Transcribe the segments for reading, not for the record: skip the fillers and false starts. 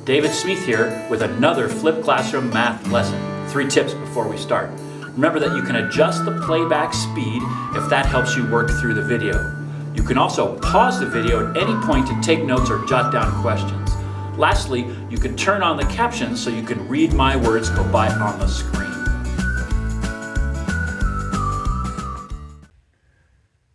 David Smith here with another Flip Classroom math lesson. 3 tips before we start. Remember that you can adjust the playback speed if that helps you work through the video. You can also pause the video at any point to take notes or jot down questions. Lastly, you can turn on the captions so you can read my words go by on the screen.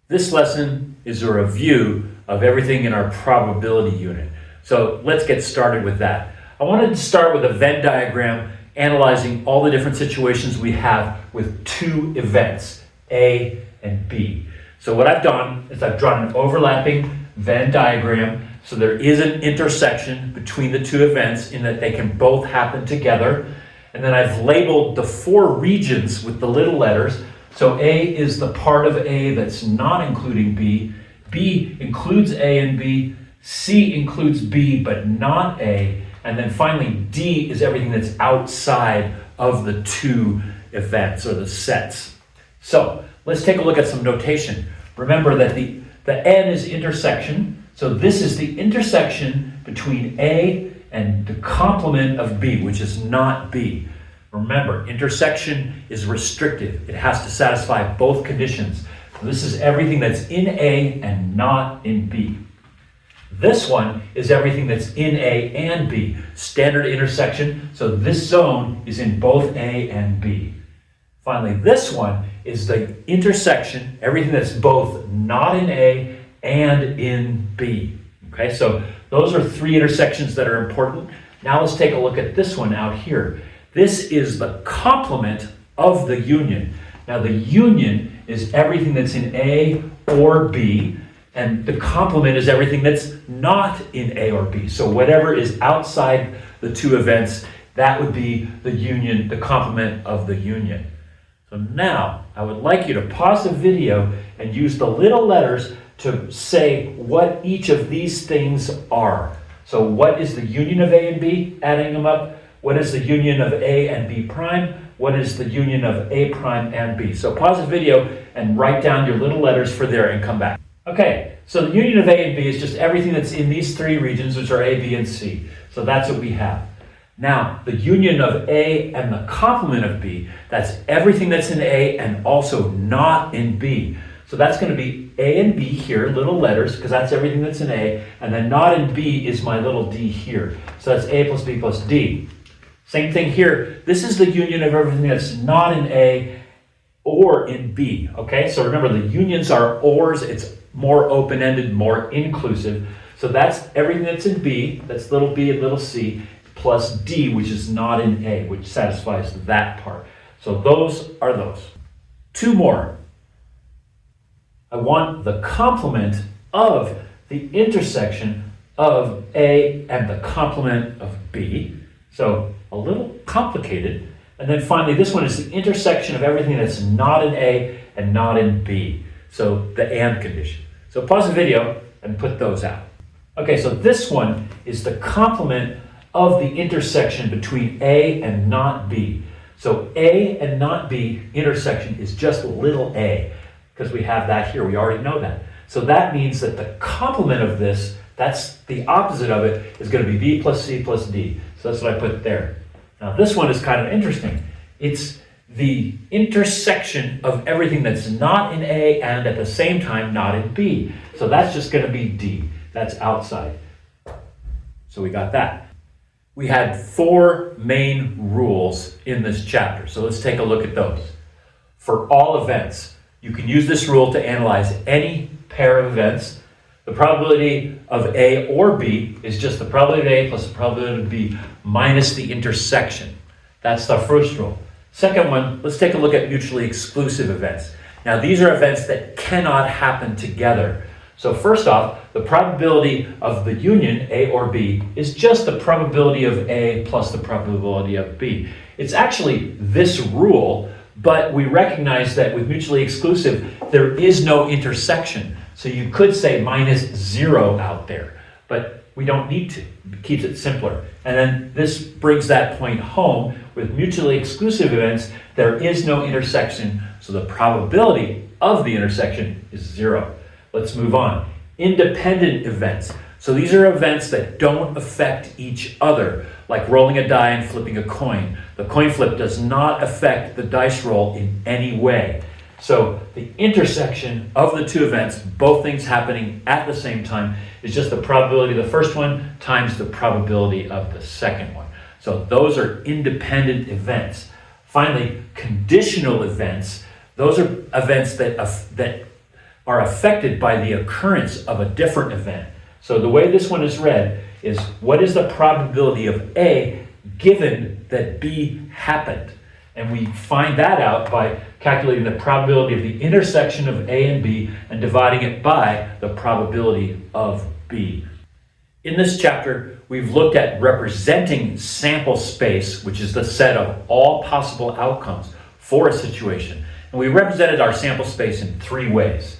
This lesson is a review of everything in our probability unit. So let's get started with that. I wanted to start with a Venn diagram analyzing all the different situations we have with 2 events, A and B. So what I've done is I've drawn an overlapping Venn diagram. So there is an intersection between the 2 events in that they can both happen together. And then I've labeled the 4 regions with the little letters. So A is the part of A that's not including B. B includes A and B. C includes B but not A. And then finally D is everything that's outside of the 2 events or the sets. So let's take a look at some notation. Remember that the N is intersection. So this is the intersection between A and the complement of B, which is not B. Remember, intersection is restrictive. It has to satisfy both conditions. So this is everything that's in A and not in B. This one is everything that's in A and B. Standard intersection, so this zone is in both A and B. Finally, this one is the intersection, everything that's both not in A and in B. Okay, so those are 3 intersections that are important. Now let's take a look at this one out here. This is the complement of the union. Now the union is everything that's in A or B, and the complement is everything that's not in A or B. So whatever is outside the 2 events, that would be the union, the complement of the union. So now I would like you to pause the video and use the little letters to say what each of these things are. So what is the union of A and B, adding them up? What is the union of A and B prime? What is the union of A prime and B? So pause the video and write down your little letters for there and come back. Okay, so the union of A and B is just everything that's in these 3 regions, which are A, B, and C. So that's what we have. Now, the union of A and the complement of B, that's everything that's in A and also not in B. So that's going to be A and B here, little letters, because that's everything that's in A, and then not in B is my little d here. So that's A plus B plus D. Same thing here. This is the union of everything that's not in A or in B. Okay, so remember the unions are ors. It's more open-ended, more inclusive. So that's everything that's in B, that's little b and little c, plus D, which is not in A, which satisfies that part. So those are those. 2 more. I want the complement of the intersection of A and the complement of B. So a little complicated. And then finally, this one is the intersection of everything that's not in A and not in B. So the and condition. So pause the video and put those out. Okay, so this one is the complement of the intersection between A and not B. So A and not B intersection is just little a, because we have that here. We already know that. So that means that the complement of this, that's the opposite of it, is going to be B plus C plus D. So that's what I put there. Now this one is kind of interesting. It's the intersection of everything that's not in A and at the same time not in B. So that's just going to be D. That's outside. So we got that. We had 4 main rules in this chapter. So let's take a look at those. For all events, you can use this rule to analyze any pair of events. The probability of A or B is just the probability of A plus the probability of B minus the intersection. That's the first rule. Second one, let's take a look at mutually exclusive events. Now these are events that cannot happen together. So first off, the probability of the union, A or B, is just the probability of A plus the probability of B. It's actually this rule, but we recognize that with mutually exclusive, there is no intersection. So you could say minus 0 out there, but we don't need to. It keeps it simpler. And then this brings that point home. With mutually exclusive events, there is no intersection, so the probability of the intersection is 0. Let's move on. Independent events. So these are events that don't affect each other, like rolling a die and flipping a coin. The coin flip does not affect the dice roll in any way. So the intersection of the two events, both things happening at the same time, is just the probability of the first one times the probability of the second one. So those are independent events. Finally, conditional events, those are events that are affected by the occurrence of a different event. So the way this one is read is, what is the probability of A given that B happened? And we find that out by calculating the probability of the intersection of A and B and dividing it by the probability of B. In this chapter, we've looked at representing sample space, which is the set of all possible outcomes for a situation. And we represented our sample space in three ways.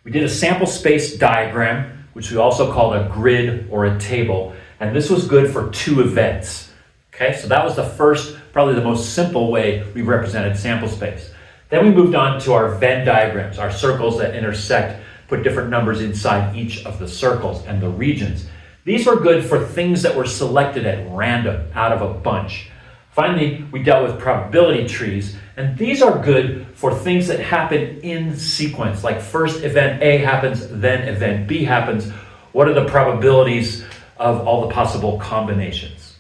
We did a sample space diagram, which we also called a grid or a table, and this was good for two events. Okay, so that was the first, probably the most simple way we represented sample space. Then we moved on to our Venn diagrams, our circles that intersect, put different numbers inside each of the circles and the regions. These were good for things that were selected at random out of a bunch. Finally, we dealt with probability trees, and these are good for things that happen in sequence, like first event A happens, then event B happens. What are the probabilities of all the possible combinations?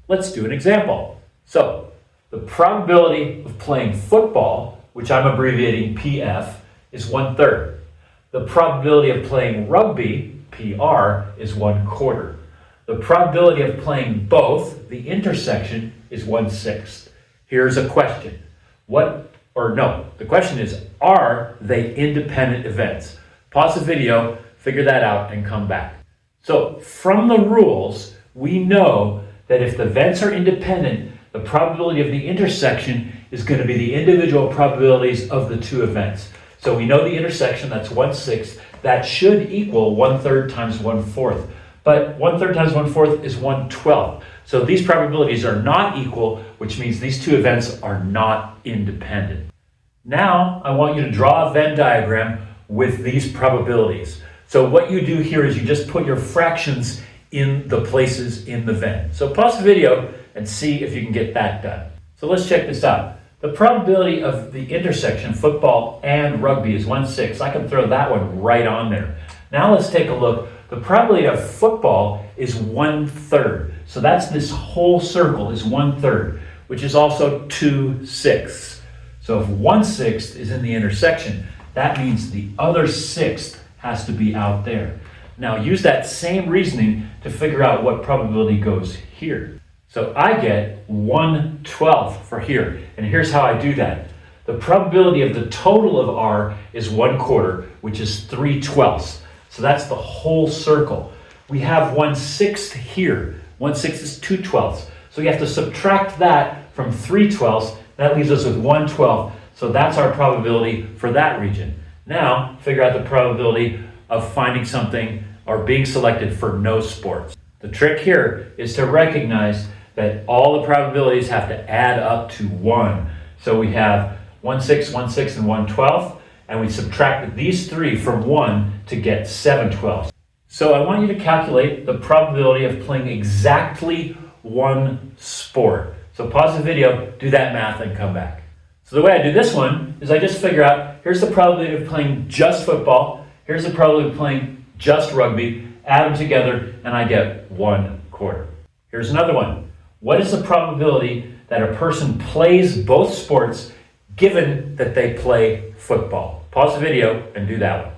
Let's do an example. So, the probability of playing football, which I'm abbreviating PF, is 1/3. The probability of playing rugby, PR, is 1/4. The probability of playing both, the intersection, is 1/6. Here's a question. The question is, are they independent events? Pause the video, figure that out, and come back. So from the rules, we know that if the events are independent, the probability of the intersection is going to be the individual probabilities of the two events. So we know the intersection, that's 1/6. That should equal 1/3 times 1/4. But 1/3 times 1/4 is 1/12. So these probabilities are not equal, which means these two events are not independent. Now, I want you to draw a Venn diagram with these probabilities. So what you do here is you just put your fractions in the places in the Venn. So pause the video and see if you can get that done. So let's check this out. The probability of the intersection, football and rugby, is 1/6. I can throw that one right on there. Now let's take a look. The probability of football is 1/3. So that's this whole circle is 1/3, which is also 2/6. So if 1/6 is in the intersection, that means the other sixth has to be out there. Now use that same reasoning to figure out what probability goes here. So I get 1/12 for here. And here's how I do that. The probability of the total of R is 1/4, which is 3/12. So that's the whole circle. We have 1/6 here. 1/6 is 2/12. So you have to subtract that from 3/12. That leaves us with 1/12. So that's our probability for that region. Now, figure out the probability of finding something or being selected for no sports. The trick here is to recognize that all the probabilities have to add up to 1. So we have 1/6, 1/6, and 1/12. And we subtract these three from 1 to get 7/12. So I want you to calculate the probability of playing exactly one sport. So pause the video, do that math, and come back. So the way I do this one is I just figure out, here's the probability of playing just football, here's the probability of playing just rugby, add them together, and I get 1/4. Here's another one. What is the probability that a person plays both sports given that they play football? Pause the video and do that one.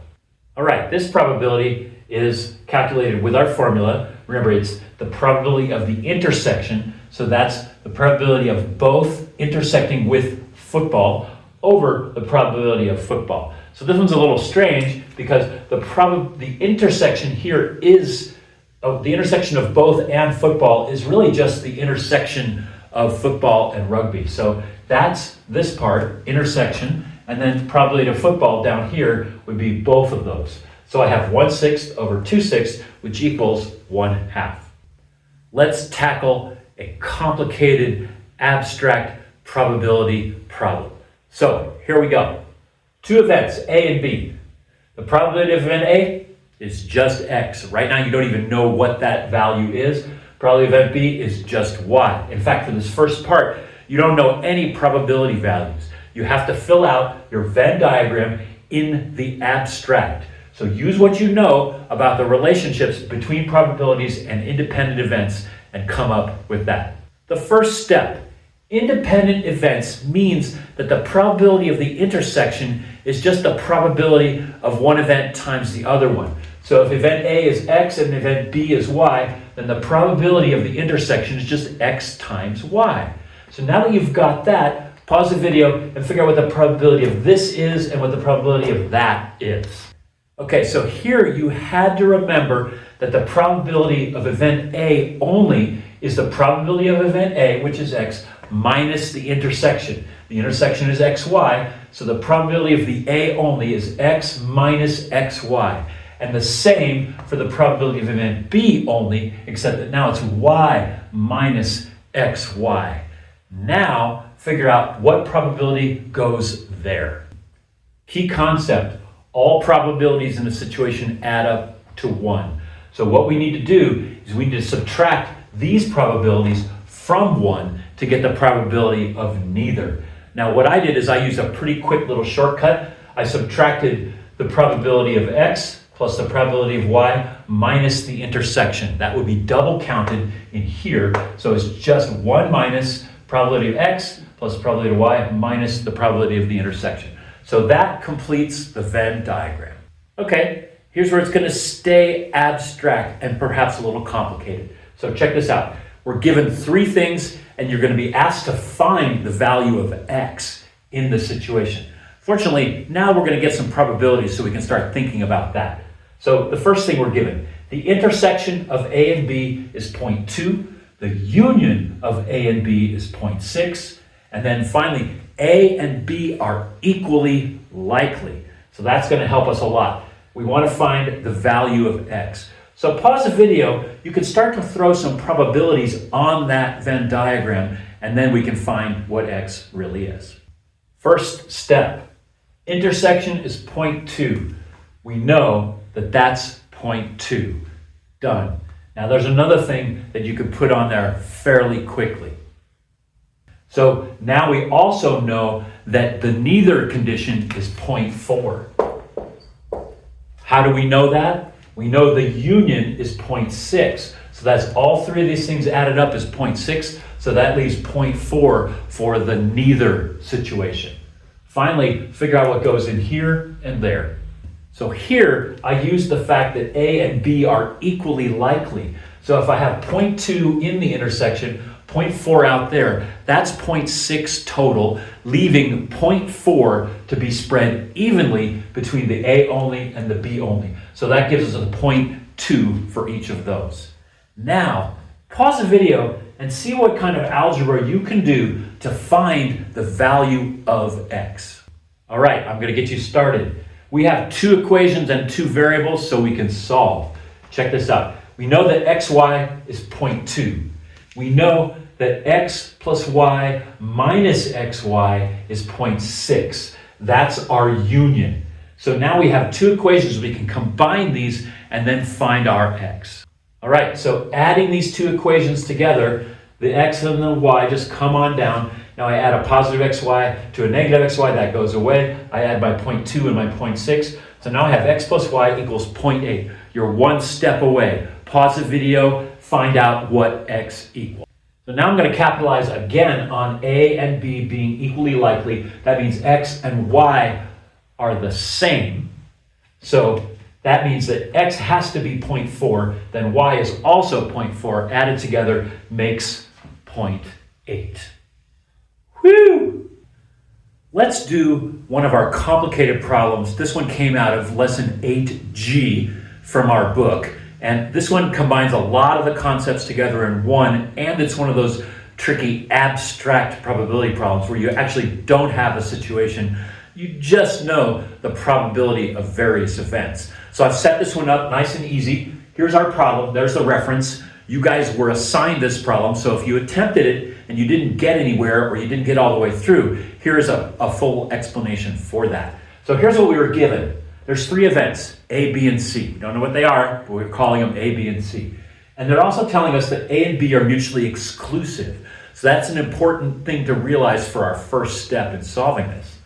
All right, this probability is calculated with our formula. Remember, it's the probability of the intersection. So that's the probability of both intersecting with football over the probability of football. So this one's a little strange because the intersection here is, the intersection of both and football is really just the intersection of football and rugby. So that's this part, intersection. And then probability of football down here would be both of those. So I have 1/6 over 2/6, which equals 1/2. Let's tackle a complicated, abstract probability problem. So here we go. Two events, A and B. The probability of event A is just X. Right now, you don't even know what that value is. Probability of event B is just Y. In fact, for this first part, you don't know any probability values. You have to fill out your Venn diagram in the abstract. So use what you know about the relationships between probabilities and independent events and come up with that. The first step, independent events, means that the probability of the intersection is just the probability of one event times the other one. So if event A is X and event B is Y, then the probability of the intersection is just X times Y. So now that you've got that, pause the video and figure out what the probability of this is and what the probability of that is. Okay, so here you had to remember that the probability of event A only is the probability of event A, which is X, minus the intersection. The intersection is XY, so the probability of the A only is X minus XY. And the same for the probability of event B only, except that now it's Y minus XY. Now, figure out what probability goes there. Key concept, all probabilities in a situation add up to 1. So what we need to do is we need to subtract these probabilities from 1 to get the probability of neither. Now what I did is I used a pretty quick little shortcut. I subtracted the probability of X plus the probability of Y minus the intersection. That would be double counted in here. So it's just 1 minus probability of X plus probability of Y minus the probability of the intersection. So that completes the Venn diagram. Okay, here's where it's going to stay abstract and perhaps a little complicated. So check this out. We're given 3 things and you're going to be asked to find the value of X in the situation. Fortunately, now we're going to get some probabilities so we can start thinking about that. So the first thing we're given, the intersection of A and B is 0.2, the union of A and B is 0.6, and then finally, A and B are equally likely. So that's going to help us a lot. We want to find the value of X. So pause the video, you can start to throw some probabilities on that Venn diagram, and then we can find what X really is. First step, intersection is 0.2. We know that that's 0.2. Done. Now there's another thing that you could put on there fairly quickly. So now we also know that the neither condition is 0.4. How do we know that? We know the union is 0.6. So that's all 3 of these things added up is 0.6. So that leaves 0.4 for the neither situation. Finally, figure out what goes in here and there. So here, I use the fact that A and B are equally likely. So if I have 0.2 in the intersection, 0.4 out there, that's 0.6 total, leaving 0.4 to be spread evenly between the A only and the B only. So that gives us a 0.2 for each of those. Now, pause the video and see what kind of algebra you can do to find the value of X. All right, I'm going to get you started. We have 2 equations and 2 variables, so we can solve. Check this out. We know that xy is 0.2. We know that x plus y minus xy is 0.6. That's our union. So now we have 2 equations. We can combine these and then find our x. All right, so adding these 2 equations together, the x and the y just come on down. Now I add a positive xy to a negative xy, that goes away. I add my 0.2 and my 0.6. So now I have x plus y equals 0.8. You're 1 step away. Pause the video, find out what x equals. So now I'm going to capitalize again on A and B being equally likely. That means x and y are the same. So that means that x has to be 0.4, then y is also 0.4. Added together makes 0.8. Whew! Let's do one of our complicated problems. This one came out of lesson 8G from our book. And this one combines a lot of the concepts together in one, and it's one of those tricky abstract probability problems where you actually don't have a situation. You just know the probability of various events. So I've set this one up nice and easy. Here's our problem. There's the reference. You guys were assigned this problem, so if you attempted it and you didn't get anywhere or you didn't get all the way through, here's a full explanation for that. So here's what we were given. There's three events, A, B, and C. We don't know what they are, but we're calling them A, B, and C. And they're also telling us that A and B are mutually exclusive. So that's an important thing to realize for our first step in solving this.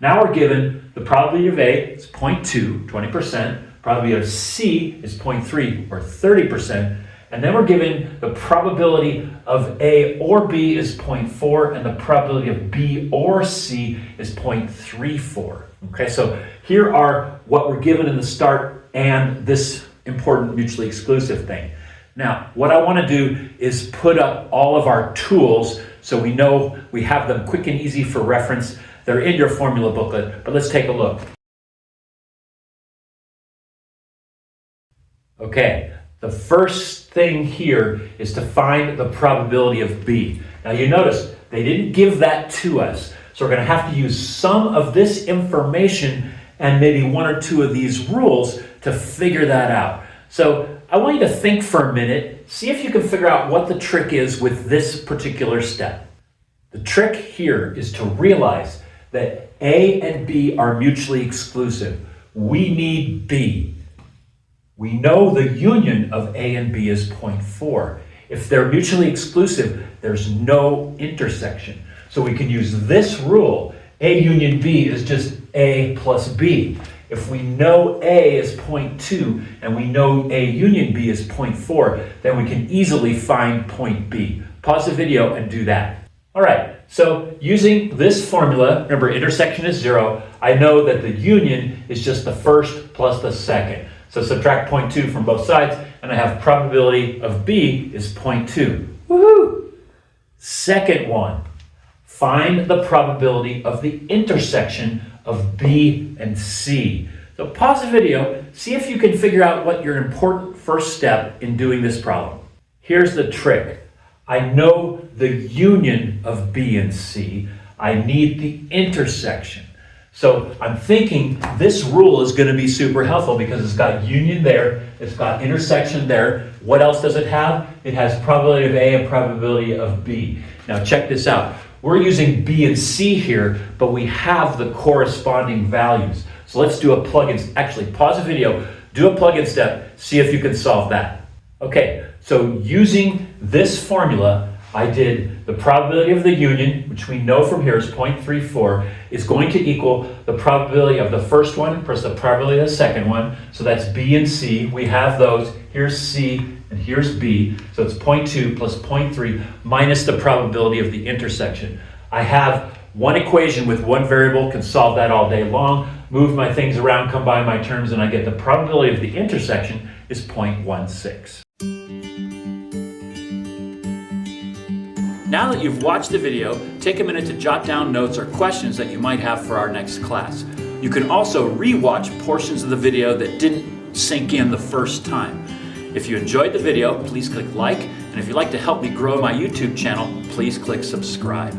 Now we're given the probability of A is 0.2, 20%. Probability of C is 0.3, or 30%. And then we're given the probability of A or B is 0.4, and the probability of B or C is 0.34. Okay, so here are what we're given in the start and this important mutually exclusive thing. Now, what I want to do is put up all of our tools so we know we have them quick and easy for reference. They're in your formula booklet, but let's take a look. Okay, the first thing here is to find the probability of B. Now you notice they didn't give that to us, so we're going to have to use some of this information and maybe one or two of these rules to figure that out. So I want you to think for a minute, see if you can figure out what the trick is with this particular step. The trick here is to realize that A and B are mutually exclusive. We need B. We know the union of A and B is 0.4. If they're mutually exclusive, there's no intersection. So we can use this rule. A union B is just A plus B. If we know A is 0.2 and we know A union B is 0.4, then we can easily find point B. Pause the video and do that. All right, so using this formula, remember intersection is 0, I know that the union is just the first plus the second. So subtract 0.2 from both sides, and I have probability of B is 0.2. Woohoo! Second one, find the probability of the intersection of B and C. So pause the video, see if you can figure out what your important first step in doing this problem. Here's the trick. I know the union of B and C. I need the intersection. So I'm thinking this rule is going to be super helpful because it's got union there, it's got intersection there. What else does it have? It has probability of A and probability of B. Now check this out. We're using B and C here, but we have the corresponding values. So let's do a plug-in. Actually, pause the video, do a plug-in step, see if you can solve that. Okay, so using this formula, I did the probability of the union, which we know from here is 0.34, is going to equal the probability of the first one plus the probability of the second one. So that's B and C. We have those. Here's C and here's B. So it's 0.2 plus 0.3 minus the probability of the intersection. I have one equation with one variable, can solve that all day long. Move my things around, combine my terms, and I get the probability of the intersection is 0.16. Now that you've watched the video, take a minute to jot down notes or questions that you might have for our next class. You can also re-watch portions of the video that didn't sink in the first time. If you enjoyed the video, please click like, and if you'd like to help me grow my YouTube channel, please click subscribe.